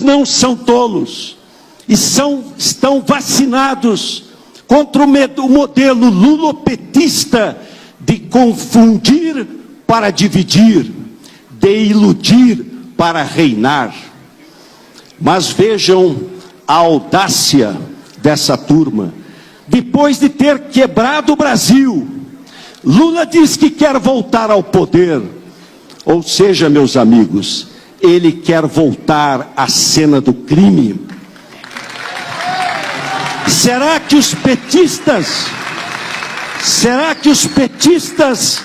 não são tolos e estão vacinados contra o modelo lulopetista de confundir para dividir, de iludir para reinar. Mas vejam a audácia dessa turma. Depois de ter quebrado o Brasil, Lula diz que quer voltar ao poder. Ou seja, meus amigos, ele quer voltar à cena do crime. Será que os petistas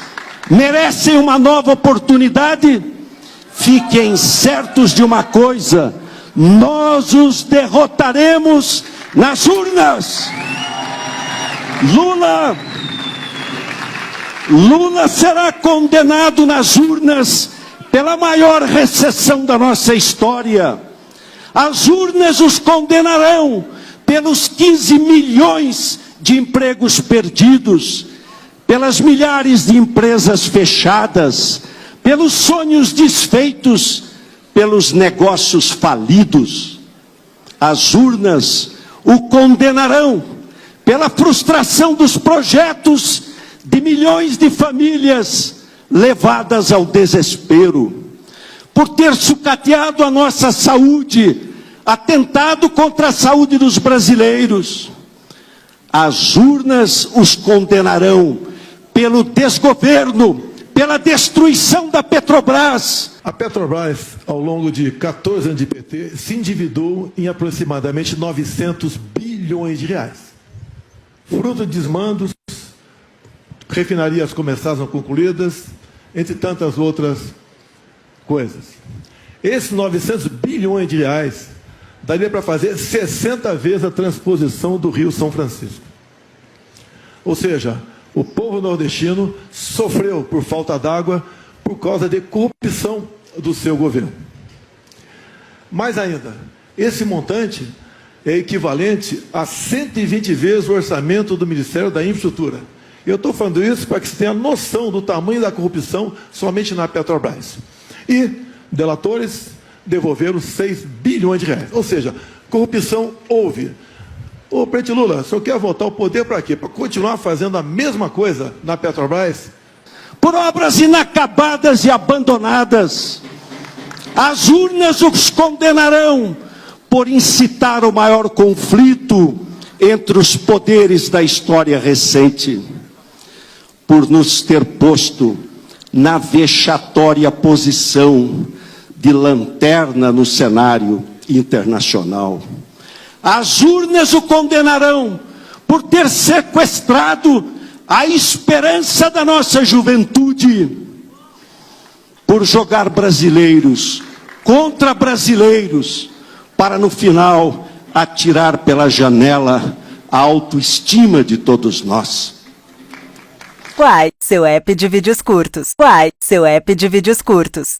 merecem uma nova oportunidade? Fiquem certos de uma coisa: nós os derrotaremos nas urnas. Lula será condenado nas urnas pela maior recessão da nossa história. As urnas os condenarão pelos 15 milhões de empregos perdidos, pelas milhares de empresas fechadas, pelos sonhos desfeitos, pelos negócios falidos. As urnas o condenarão pela frustração dos projetos de milhões de famílias levadas ao desespero, por ter sucateado a nossa saúde, atentado contra a saúde dos brasileiros. As urnas os condenarão pelo desgoverno, pela destruição da Petrobras. A Petrobras, ao longo de 14 anos de PT, se endividou em aproximadamente 900 bilhões de reais. Fruto de desmandos, refinarias começaram concluídas, entre tantas outras coisas. Esses 900 bilhões de reais daria para fazer 60 vezes a transposição do Rio São Francisco. Ou seja, o povo nordestino sofreu por falta d'água por causa de corrupção do seu governo. Mais ainda, esse montante é equivalente a 120 vezes o orçamento do Ministério da Infraestrutura. Eu estou falando isso para que você tenha noção do tamanho da corrupção somente na Petrobras. E delatores devolveram 6 bilhões de reais. Ou seja, corrupção houve. Ô, presidente Lula, o senhor quer voltar ao poder para quê? Para continuar fazendo a mesma coisa na Petrobras? Por obras inacabadas e abandonadas. As urnas os condenarão por incitar o maior conflito entre os poderes da história recente, por nos ter posto na vexatória posição de lanterna no cenário internacional. As urnas o condenarão por ter sequestrado a esperança da nossa juventude, por jogar brasileiros contra brasileiros, para no final atirar pela janela a autoestima de todos nós. Quai, seu app de vídeos curtos. Quai, seu app de vídeos curtos.